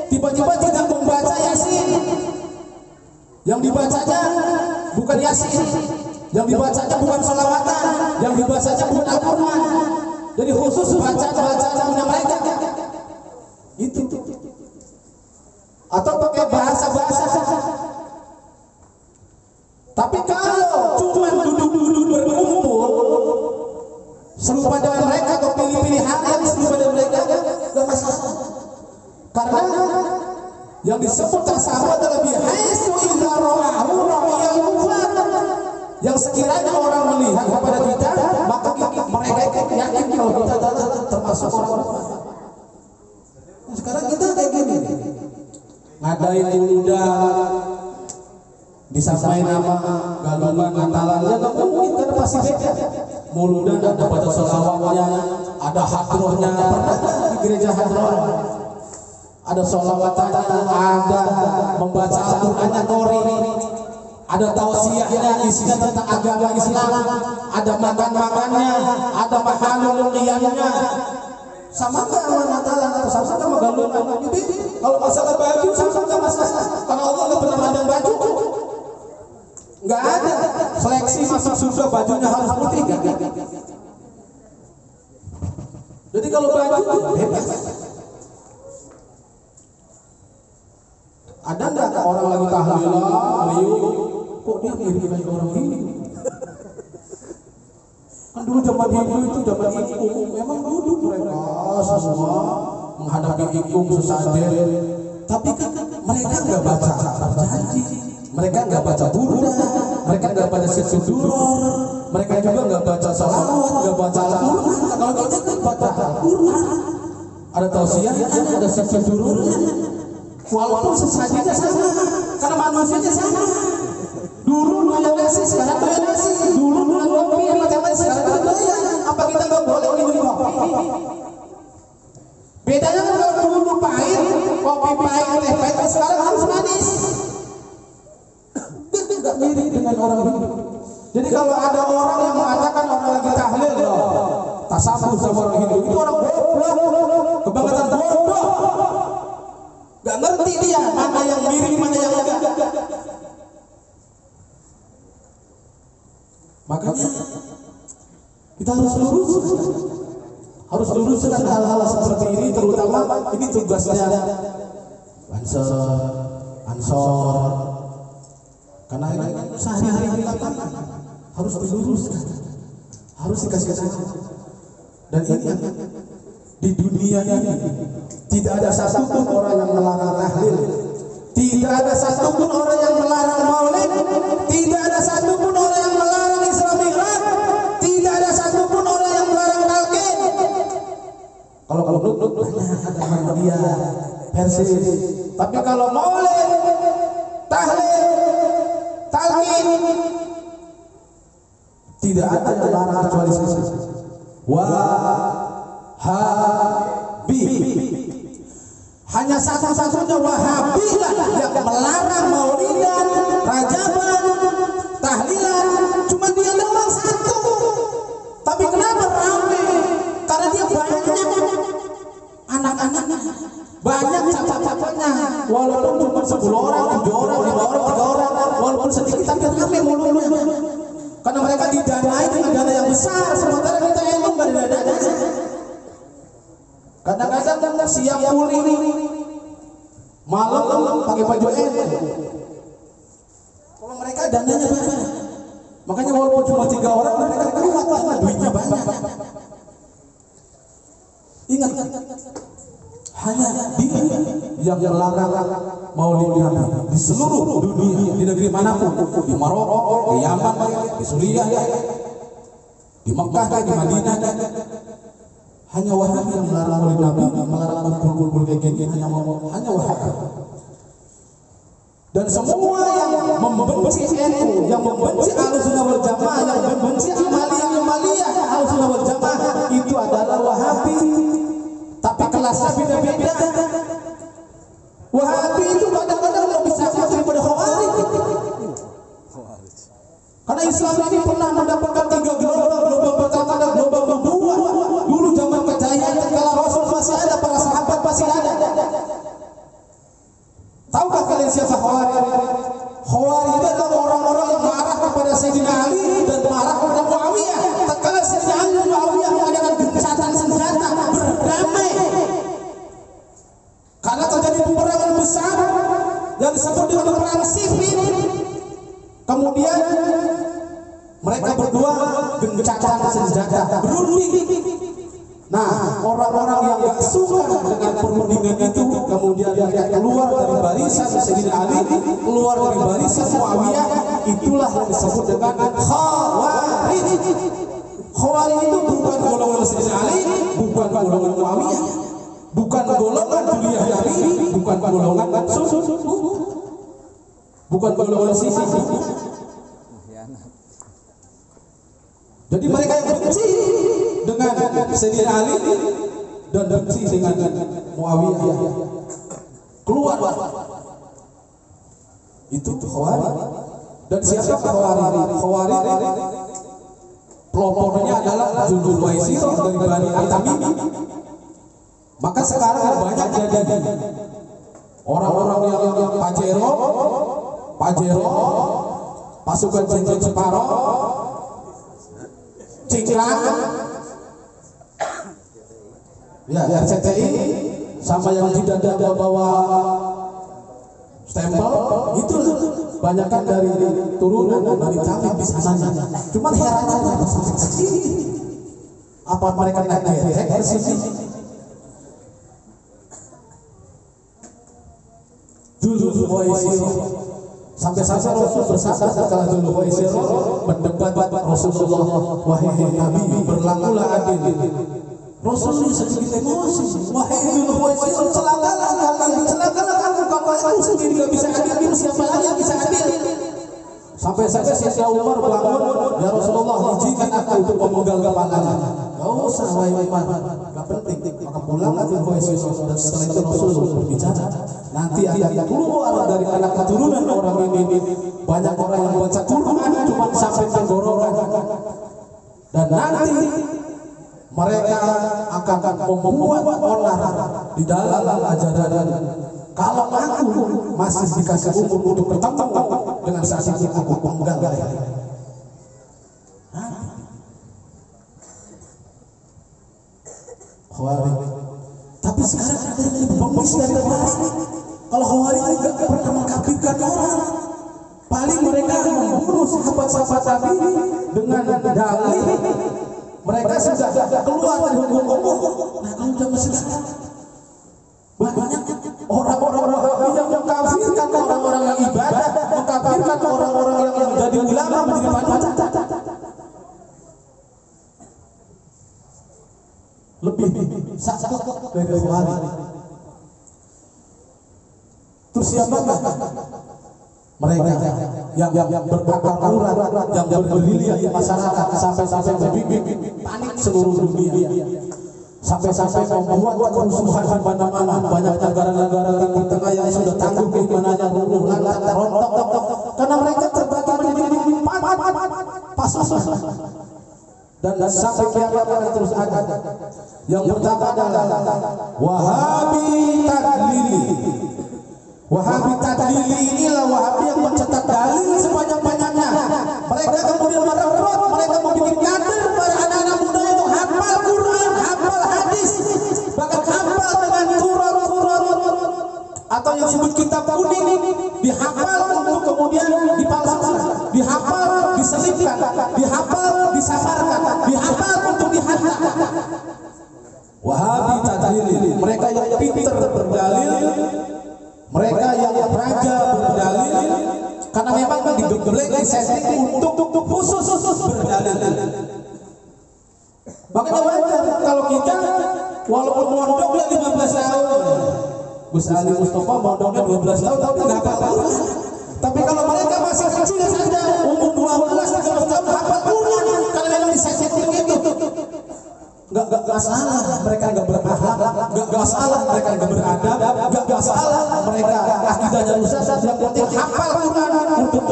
tiba-tiba tidak membaca yasin. Yang dibacanya bukan yasin, yang dibacanya bukan sholawatan, yang dibacanya bukan Al-Quran. Jadi khusus bacaan mereka. Itu. Atau pakai bahasa-bahasa. Tapi kalau cuma duduk-duduk berkumpul serupa dengan mereka atau pilih-pilih hal yang serupa dengan mereka gak masalah. Karena yang disebut tasawuf adalah bihaitsu idza ra'ahu ra'iyal kufar. Yang sekiranya orang melihat kepada kita, maka mereka yakin kalau kita adalah termasuk orang kufar. Nah, sekarang kita kayak gini, ngadain undang, disampaikan nama galungan Natalan, ya nggak mungkin karena pasti beda. Muludan ada baca sholawatnya, ada hadrohnya, pernah di gereja hadroh, ada sholawatannya, ada membaca Al-Qur'annya Qori, ada tausiahnya isinya tentang agama Islam, ada makan-makannya, ada mahalul qiyamnya. Sama nggak sama Natalan atau sama sama galungan? Kalau masalah baju sama nggak masalah, karena Allah nggak pernah mandang baju. Nggak ada seleksi masuk surga bajunya harus putih, nggak ada. Jadi kalau baju bebas. Ada nggak orang lagi tahlilan, liu, kok dia mirip kayak orang ini? Kan dulu zaman Hindu itu zaman ikung, memang duduk mereka semua menghadapi ikung sesajen. Tapi kan mereka nggak baca berjanji. Mereka nggak baca Buddha, mereka nggak baca Situduror, mereka juga nggak baca salawat, nggak baca Al-Quran. Kalau kita kan baca Al-Quran, ada tausiahnya, ada Situdurornya. Walaupun sesajinya sama, karena manusianya sama. Dulu doyan nasi, sekarang doyan nasi. Dulu doyan kopi, macam-macam, sekarang doyan. Apa kita nggak boleh minum kopi? Bedanya kan kalau dulu pahit, kopi pahit, teh pahit, sekarang harus manis. Tidak mirip dengan orang hidup. Jadi kalau ada orang yang mengatakan orang lagi tahlil loh, tasawuf sama orang hidup, itu orang goblok, kebangetan bodoh. Gak ngerti dia mana yang mirip mana yang enggak. Makanya kita harus luruskan hal-hal seperti ini, terutama ini tugasnya Banser, Ansor. Karena ini sehari-hari kita harus diluruskan, harus dikasih tahu. Dan ini di dunia ini tidak ada satupun orang yang melarang tahlil, tidak ada satupun orang yang melarang maulid, tidak ada satupun orang yang melarang Isra Mi'raj, tidak ada satupun orang yang melarang talqin. Kalau banyak ada Muhammadiyah, Persis. Tapi kalau maulid, tahlil, talqin, tidak ada yang melarang kecuali sisi. Wahabi, hanya satu-satunya Wahabi lah yang melarang maulidan, rajaban, tahlilan. Cuma dia doang satu. Tapi kenapa ramai? Karena dia banyak anak-anaknya, banyak capap-capapnya. Walaupun cuma 10 orang, 7 orang, 5 orang, 3 orang, walaupun sedikit tapi ramai mulutnya. Karena mereka didanai dengan dana yang besar, sementara kita itu nggak ada dananya. Kadang-kadang siang pulih, malam pakai baju Kalau mereka dananya banyak, makanya walaupun cuma 3 orang, mereka kuat karena duitnya banyak. Ingat, hanya dia yang melarang maulid Nabi di seluruh dunia, di negeri manapun, di Maroko, di Yaman, di Suriah, di Mekah, di Madinah. Hanya Wahabi yang melarang maulid Nabi, melarang kumpul-kumpul kayak gini, hanya Wahabi. Dan semua yang membenci NU, yang membenci Ahlussunnah wal Jamaah, yang membenci amaliyah Ahlussunnah wal Jamaah, itu adalah Wahabi. Tapi kelasnya beda-beda. Wahabi itu kadang-kadang lebih sakit daripada Khawarij. Karena Islam ini pernah mendapatkan 3 gelombang. Gelombang pertama dan gelombang kedua. Dulu zaman kejayaan kala Rasul masih ada, para sahabat masih ada. Tahukah kalian siapa Khawarij? Khawarij itu adalah orang-orang yang marah kepada Sayyidina Ali dan marah kepada Muawiyah. Tatkala Sayyidina Ali dan Muawiyah mengadakan gencatan senjata berdamai, karena terjadi peperangan besar yang disebut dengan perang Siffin. Kemudian mereka berdua gencatan senjata berunding. Nah, orang-orang yang gak suka dengan perundingan itu, kemudian mereka keluar dari barisan Sayyidina Ali, keluar dari barisan Muawiyah. Itulah yang disebut dengan Khawarij. Khawarij itu bukan golongan Sayyidina Ali, bukan golongan Muawiyah, bukan golongan Juliyah Nabi, bukan golongan bukan golongan Sisi. Jadi mereka yang benci dengan Sayyidina Ali dan benci dengan Muawiyah keluar. Itu Khawarij. Dan siapa Khawarij? Khawarij pelopornya adalah Dzulhuwaisir dari Bani Al-Tamim. Maka sekarang banyak jadi orang-orang yang Pajero, pasukan Jenderal Jepara, Cingkrang, ya RCTI, sama yang tidak ada bawa stempel, itu banyakkan dari turunan dari kami di sananya. Cuman herannya apa sampai sini? Apa mereka naik getek ke sini? Dzulhuwaisir. Sampai-sampai Rasul bersabda setelah Dzulhuwaisir mendebat Rasulullah, wahai Nabi, berlakulah adil. Rasul sedikit emosi, wahai Dzulhuwaisir, celakalah kamu, kalau aku sendiri gak bisa adil, siapa lagi yang bisa adil? Sampai-sampai Sayyidina Umar bangun, ya Rasulullah, izinkan aku untuk memenggal kepalanya. Gak usah, wahai Umar, gak penting. Maka pulanglah Dzulhuwaisir, dan setelah itu Rasul berbicara, nanti akan keluar dari anak keturunan orang ini banyak orang yang baca Quran cuma sampai tenggorokan, dan nanti mereka akan membuat onar di dalam ajaran. Kalau aku masih dikasih umur untuk bertemu dengan saat itu, aku penggal leher. Khawarij. Tapi sekarang ada yang lebih bagus dari Khawarij. Kalau Khawarij tidak pernah mengkafirkan orang. Paling mereka membunuh sahabat-sahabat Nabi dengan dalih mereka sudah keluar dari hukum umum. Nah, kalau zaman sekarang banyak orang-orang yang mengkafirkan orang-orang yang ibadah, mengkafirkan orang-orang yang menjadi ulama, menjadi panutan. Lebih satu dari Khawarij. Terus siapakah mereka yang berakal urat, yang bergerilya di masyarakat sampai membuat panik seluruh dunia, sampai membuat kerusuhan di mana-mana. Banyak negara-negara Timur Tengah yang sudah tangguh keimanannya runtuh lantak rontok karena mereka terbagi menjadi pasukan. Dan sampai kiamat akan terus ada. Yang pertama adalah Wahabi Tadlili. Wahabi Tadlili inilah Wahabi yang mencetak dalil sebanyak-banyaknya. Mereka kemudian merekrut, mereka membuat kader para anak-anak muda itu hafal Quran, hafal hadis, bahkan hafal dengan turut atau yang disebut kitab kuning, dihafal untuk kemudian dipalsukan, dihafal diselipkan, dihafal disamarkan, dihafal untuk dihantar. Wahabi Tadlili, mereka yang pintar berdalil, mereka yang raja berdalil, karena memang digeblek disetting untuk khusus berdalil. Makanya wajar kalau kita walaupun mondoknya 15 tahun, Gus Ali Mustafa mondoknya 12 tahun tapi nggak hafal. Tapi kalau mereka masih kecil saja, umur 12-13 tahun hafal Quran, kalau memang disetting itu nggak salah mereka nggak berakhlak, nggak salah mereka nggak beradab, nggak salah mereka akidahnya rusak. Yang penting hafal Quran untuk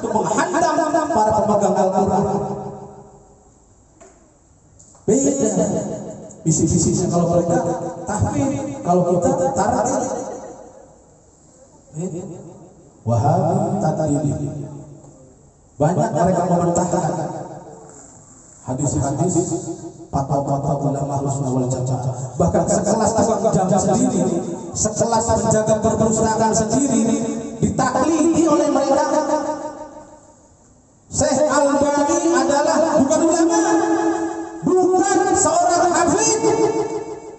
menghantam para pemegang Al-Quran. Beda visi-visinya kalau mereka tahfidz, kalau kita tartil. Wahabi Tadlili, banyak mereka membantahkan hadis-hadis fatwa-fatwa ulama Ahlussunnah wal Jamaah. Bahkan sekelas tukang jam sendiri, sekelas penjaga perpustakaan sendiri ditaklidi oleh mereka. Syekh Albani adalah bukan ulama, bukan seorang hafidz,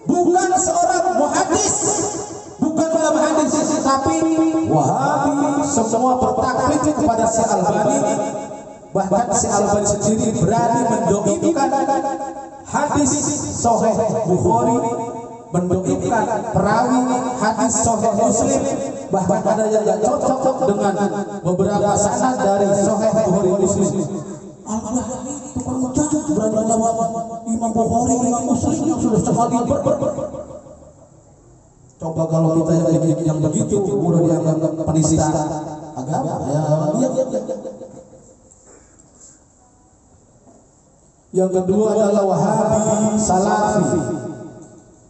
bukan seorang muhaddis, bukan ulama hadis, tapi Wahabi semua bertaklid kepada Syekh Albani. Bahkan Syekh Albani sendiri berani mendoibkan hadis Sahih Bukhari, mendoibkan perawi hadis Sahih Muslim. Bahkan ada yang tidak cocok dengan beberapa sanad dari Sahih Bukhari Muslim. Al-Albani tukang jahat berani melawan Imam Bukhari, Imam Muslim yang sudah sekali Coba kalau kita yang begitu udah dianggap penista agama, ya lihat. Yang kedua adalah Wahabi Salafi.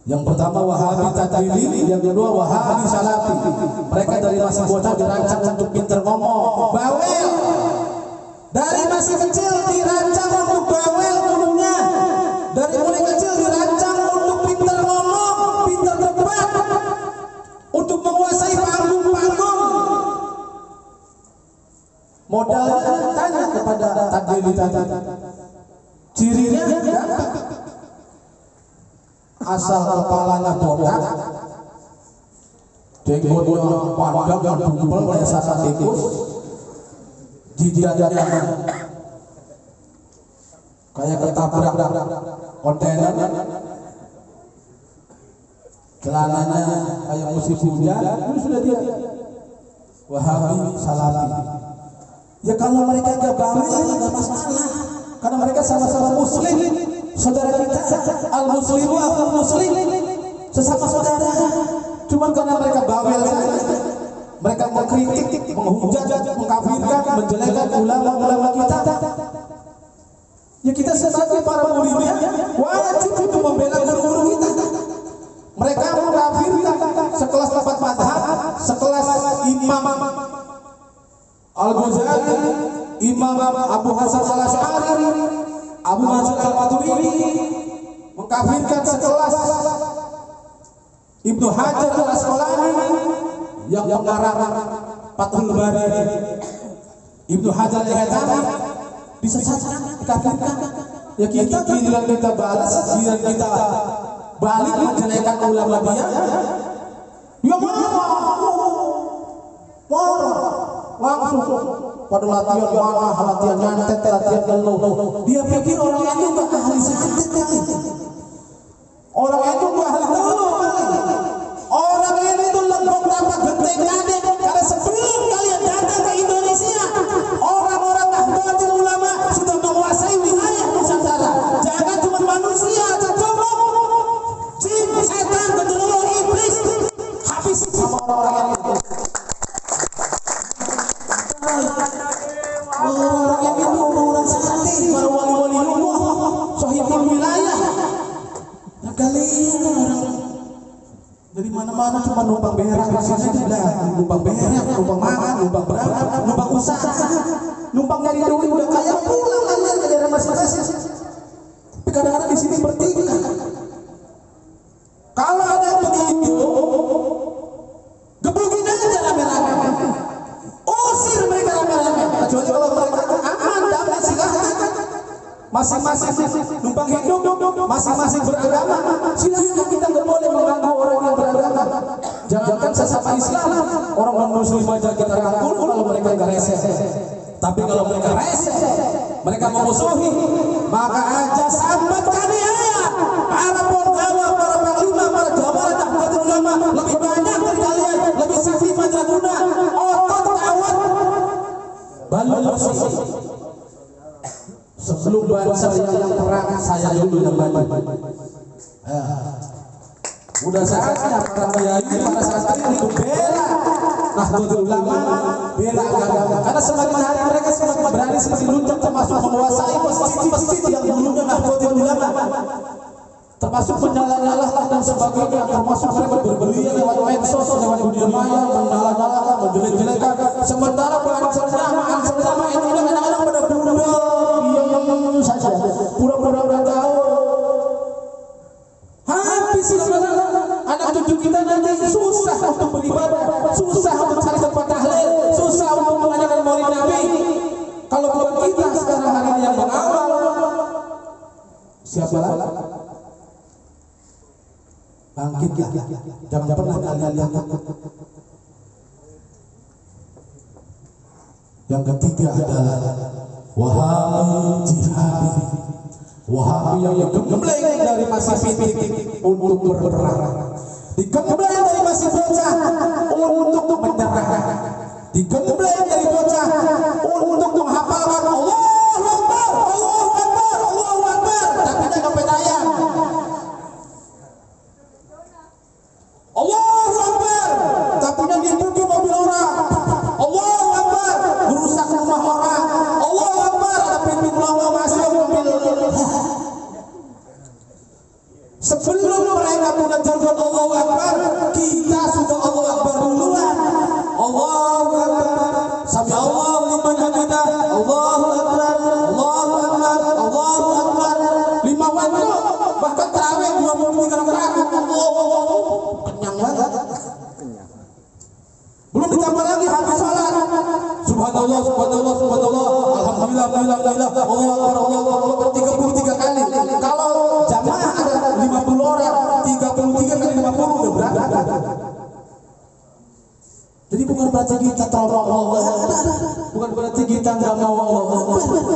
Yang pertama Wahabi Tadlili, yang kedua Wahabi Salafi. Mereka dari masih bocah dirancang untuk pintar ngomong, bawel. Dari masih kecil dirancang untuk bawel dulunya. Dari mulai kecil dirancang untuk pintar ngomong, pintar debat, untuk menguasai panggung-panggung. Modalnya tanya kepada Tadlili tadi. Cirinya gampang. Asal kepalanya botak, jenggotnya panjang dan dumpel kayak sasa tikus, jidatnya kayak ketabrak kontainer, celananya kayak musim hujan. Itu sudah dia Wahabi Salafi. Ya kalau mereka gak bawel nggak masalah, karena mereka sama-sama muslim, saudara kita. Al-muslimu akhul muslim, sesama saudara. Cuman karena mereka bawel saja, mereka mengkritik, menghujat, mengkafirkan, menjelekkan ulama-ulama kita. Ya kita sebagai para muridnya wajib untuk membela guru-guru kita. Mereka mengkafirkan sekelas tempat madhab, sekelas Imam Al-Ghazali, Imam Abu Hasan Al-Asy'ari, Abu Mansur Al-Maturidi, mengkafirkan sekelas Ibnu Hajar Al-Asqalani, yang pengarang Fathul Bari Ibnu Hajar al-Haytami disesatkan, dikafirkan. Ya kita giliran kita balas, giliran kita balik menjelekan ulama dia marah langsung pada latihan mana, latihan nyantet, latihan ngeluh. Dia pikir orang itu gak ahli santet kali, orang itu gak ahli ngeluh kali. Orang ini tuh lembok tanpa genteng kade. Karena sebelum kalian datang ke Indonesia, orang-orang Nahdlatul Ulama sudah menguasai wilayah Nusantara. Jangan cuma manusia, coba jin, setan, genderuwo, iblis habis sama orang-orang itu. Orang yang itu orang sakti, para wali-wali Allah, sahibul wilayah. Nah kalian orang dari mana-mana cuma numpang berak di sini sudah, numpang berak, numpang makan, numpang berangkat, numpang usaha, numpang nyari duit udah kaya pulang kalian ke daerah masing-masing. Tapi kadang-kadang di sini bertingkah. Kalau ada yang begitu, gebukin aja rame-rame, usir mereka rame-rame. Kecuali kalau mereka aman, damai, silahkan. Masing-masing numpang hidup, masing-masing beragama, silahkan. Kita nggak boleh mengganggu orang yang beragama. Jangankan sesama Islam, orang non-Muslim aja kita rangkul kalau mereka nggak rese. Tapi kalau mereka rese, mereka memusuhi, maka aja sambat kami ayah, para penggawa, para panglima, para jawara, Nahdlatul Ulama lebih banyak dari kalian, lebih sakti madraguna, otot kawat, balon bersih. Sebelum bangsa yang perang, saya dulu yang maju. Udah saatnya para kiai, para santri untuk bela Nahdlatul Ulama, bela agama. Karena semakin hari mereka semakin berani, semakin luncur, termasuk menguasai masjid-masjid yang dulunya Nahdlatul Ulama, termasuk menyala-nyalakan dan sebagainya, termasuk mereka berbelia lewat medsos, lewat dunia maya, menyala-nyalakan, menjelek-jelekan. Sementara Ansor Jamaah itu anak-anak pada diam saja, pura-pura udah tahu. Habis anak cucu kita nanti susah untuk beribadah, susah untuk cari tempat tahlil, susah untuk mengadakan maulid Nabi. Kalau bukan kita sekarang hari ini yang mengawal, siapa lagi? Bangkitlah, jangan pernah kalian lihat. Yang ketiga adalah Wahabi jihadi. Wahabi yang digembleng dari masih pitik untuk berperang, digembleng dari masih bocah untuk menyerang, digembleng dari bocah untuk menghafalkan Allahu Akbar, Allahu Akbar, Allahu Akbar, tapi dia nggak pedayang. Allahu Akbar, tapi dia dibuki mobil orang. Allahu Akbar, merusak rumah orang. Allahu Akbar, tapi pintu belakang masuk mobil. Sebelum mereka mengajarkan Allahu Akbar, kita sudah Allahu Akbar duluan. Allahu Akbar, sami Allahu liman hamidah, Allahu Akbar, Allahu Akbar, Allahu Akbar. 5 waktu, bahkan tarawih 23 rakaat. Kenyang banget. Belum ditambah lagi habis salat. Subhanallah, subhanallah, subhanallah, alhamdulillah, alhamdulillah, Allahu Akbar, Allahu Akbar 33 kali. Kalau jamaah ada 50 orang, 33 kali 50 udah berapa? Jadi bukan berarti kita trauma Allah, bukan berarti kita nggak mau Allah.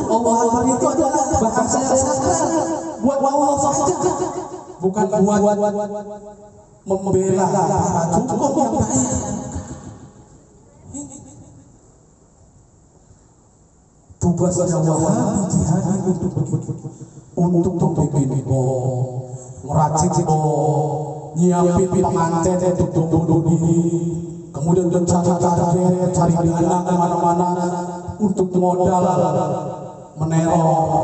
Allah Akbar itu adalah bahasa yang sakral buat Allah saja, bukan buat membela para cukup yang baik. Tugasnya Wahabi jihadi untuk bikin bom, ngeracik bom, nyiapin pengantin untuk bunuh diri, kemudian mencari target, cari dana kemana-mana untuk modal meneror.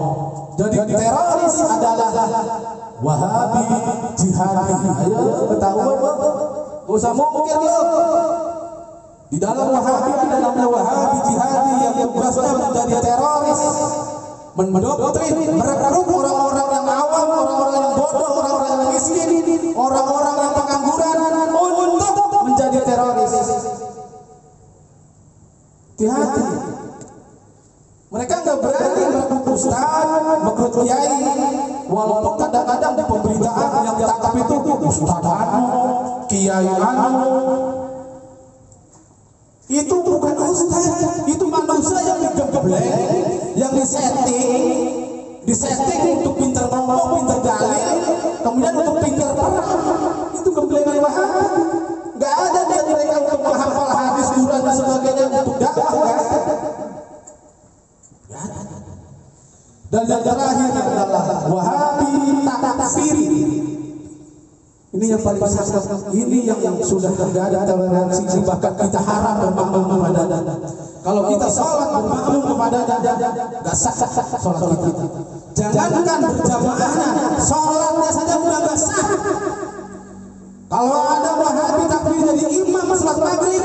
Jadi teroris adalah Wahabi jihadi. Ayo ketahuan, gak usah mungkir loh. Di dalam Wahabi ada namanya Wahabi jihadi yang tugasnya menjadi teroris, mendoktrin, merekrut orang-orang yang awam, orang-orang yang bodoh, orang-orang yang miskin, orang-orang yang pengangguran untuk menjadi teroris. Ustadz anu, Kiai anu. Itu bukan ustadz, itu manusia yang digeblek, yang disetting untuk pintar ngomong, pintar dalil, kemudian untuk pintar perang. Itu geblengan Wahabi. Gak ada niat mereka untuk menghafal hadis, Quran dan sebagainya untuk dakwah, gak ada. Dan yang terakhir adalah Wahabi takfiri. Ini yang paling sakit. Ini yang sudah tidak ada toleransi, bahkan kita haram bermakmum kepada dada. Kalau kita sholat bermakmum kepada dada, gak sah sholat kita. Jangankan berjamaahnya, sholatnya saja sudah gak sah. Kalau ada Wahabi takfir jadi imam sholat maghrib,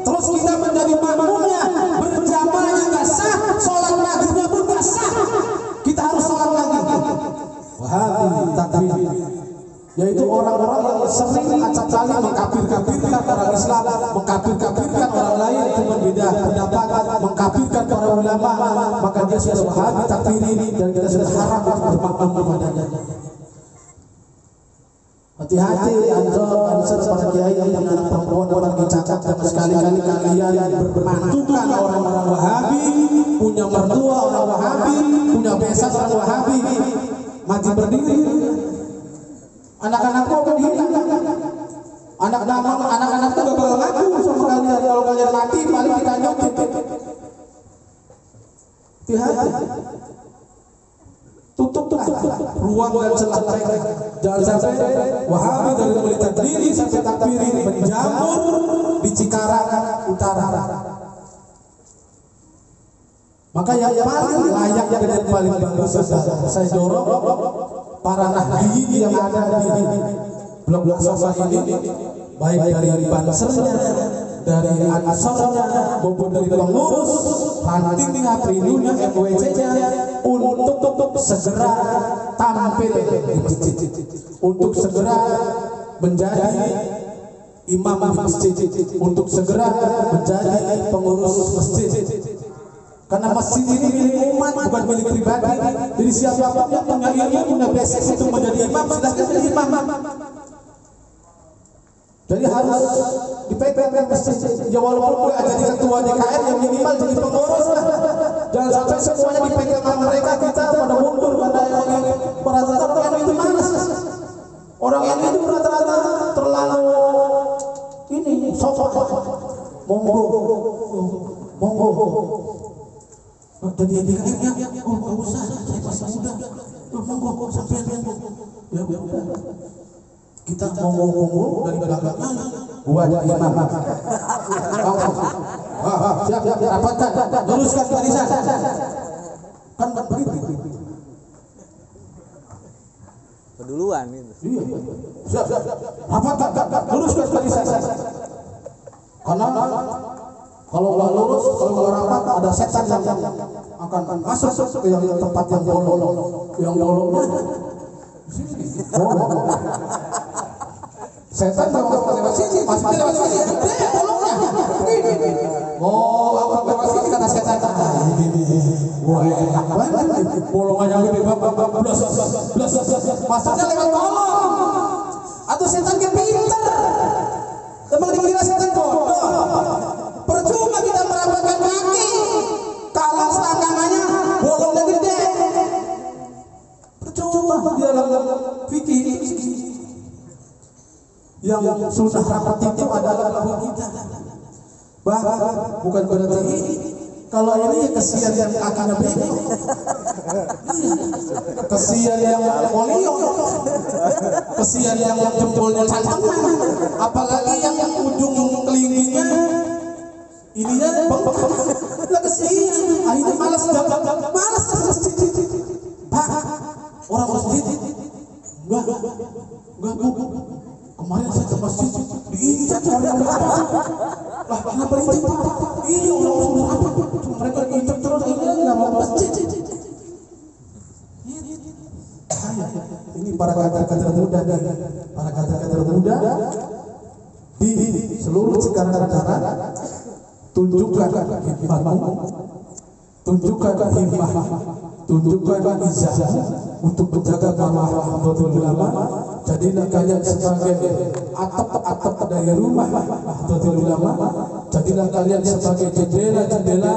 terus kita menjadi makmumnya, berjamaahnya gak sah, sholat maghribnya pun gak sah. Kita harus sholat lagi. Wahabi takfir, yaitu orang-orang yang sering acap kali mengkafir-kafirkan orang Islam, mengkafir-kafirkan orang lain yang berbeda pendapat, mengkafirkan para ulama, maka dia sudah Wahabi takfiri dan kita sudah haram bermakmum kepadanya. Hati-hati ansor para kiai yang anak perempuan apalagi cacat, dan sekali-kali kalian bermantukan orang-orang Wahabi, punya mertua orang Wahabi, punya besan orang Wahabi, mati berdiri. Anak-anakku akan hilang. Anak-anak itu gak bakal ngaku sama kalian. Kalau kalian mati paling ditanyokin. Hati-hati. Tutuplah ruang dan celah mereka. Jangan sampai Wahabi dari mulai terdiri sampai takfiri menjamur di Cikarang Utara. Maka yang paling layak dan yang paling bagus saya dorong para nahdiyin yang ada di blok-blok sofa ini, baik dari bansernya, dari ansornya, maupun dari pengurus, rantingnya, perinunya, MWC-nya, untuk segera tampil di masjid, untuk segera menjadi imam di masjid, untuk segera menjadi pengurus masjid. Karena masjid ini milik umat, bukan milik pribadi. Jadi siapapun yang punya ilmu, punya basic untuk menjadi imam, silahkan jadi imam. Jadi harus dipegang masjid. Ya walaupun boleh jadi ketua DKM, yang minimal jadi pengurus lah. Jangan sampai semuanya dipegang mereka, kita pada mundur pada yang ini. Rata-rata orang itu malas. Orang yang itu rata-rata terlalu ini sofa. Monggo. Jadi DKM-nya, gak usah, saya masih muda. Monggo, sampai monggo. Ya udah. Kita monggo dari belakangnya. Gua ada imam. Siap, rapatkan. Luruskan barisan. Kan begitu. Keduluan itu. Iya. Siap. Rapatkan. Luruskan barisan. Karena kalau nggak lurus, kalau nggak rapat, ada setan yang akan masuk ke yang tempat yang bolong. Yang bolongnya setan nggak masuk lewat sini, masuk lewat sini, bolongnya. Apa lewat sini kata setan? Wah, bolongannya gede banget, blas. Masuknya lewat bolong. Atau setan pinter. Emang dikira setan bodoh. Percuma kita merapatkan kaki kalau selangkangannya bolongnya gede. Percuma di dalam fikih yang sudah rapat itu adalah bahwa kita bukan berarti kalau ini kesian yang kakinya bego, kesian yang polio, kesian yang jempolnya cantengan, apalagi yang ujung kelingkingnya ininya lah kesian, akhirnya malas masjid. Pak, orang masjid enggak bu. Kemarin saya ke masjid diinjak orang lah, kenapa diinjak Pak? Ini orang apa? Mereka diinjak terus, ini nggak mau masjid. Ini para kader-kader muda nih, para kader-kader muda di seluruh Cikarang Utara. Tunjukkan hikmahmu, tunjukkan himmah, tunjukkan izahmu, untuk menjaga marwah Nahdlatul Ulama. Jadilah kalian sebagai atap-atap dari rumah Nahdlatul Ulama. Jadilah kalian sebagai jendela-jendela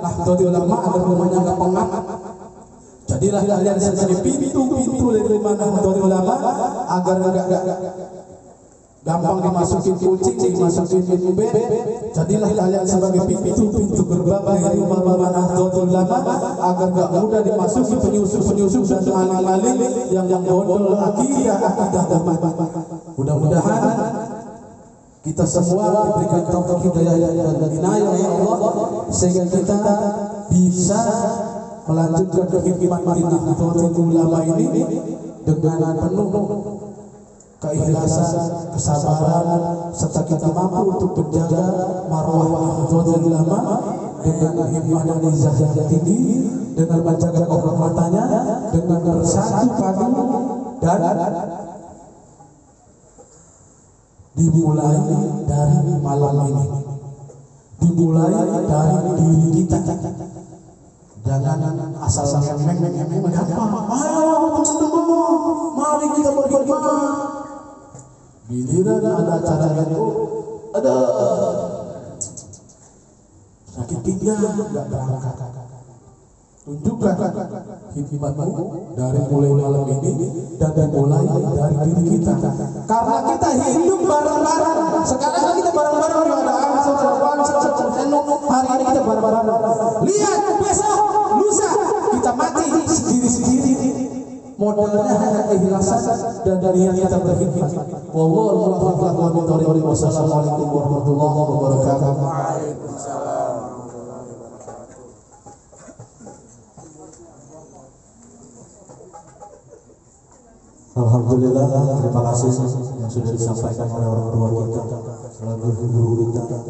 Nahdlatul Ulama agar rumahnya nggak pengap. Jadilah kalian sebagai pintu-pintu dari rumah Nahdlatul Ulama agar nggak gampang dimasukin kucing, dimasukin bebek. Jadilah kalian sebagai pintu-pintu gerbang dari rumah Nahdlatul Ulama agar gak mudah dimasuki penyusup-penyusup dan maling-maling yang membodol akidah umat. Mudah-mudahan kita semua diberikan taufik hidayah dan inayah oleh Allah sehingga kita bisa melanjutkan kekhidmatan Nahdlatul Ulama ini dengan penuh keikhlasan, kesabaran, serta kita mampu untuk menjaga marwah Nahdlatul Ulama dengan himmah dan izah yang tinggi, dengan menjaga kehormatannya, dengan bersatu padu dan dimulai dari malam ini, dimulai dari diri kita. Jangan asal ngemeng. Ayo teman-teman, mari kita berkhidmat. Giliran ada acara yang ada sakit pinggang nggak berangkat. Tunjukkan khidmatmu dari mulai malam ini dan dimulai dari diri kita. Karena kita hidup bareng-bareng. Sekarang kita bareng-bareng ada ansor, hari ini kita bareng-bareng. Lihat besok, lusa kita mati sendiri-sendiri. Modalnya hanya keikhlasan dan dari yang kita berkhidmat. Wassalamualaikum warahmatullahi wabarakatuh. Alhamdulillah, terima kasih yang sudah disampaikan oleh orang tua kita, selalu guru kita.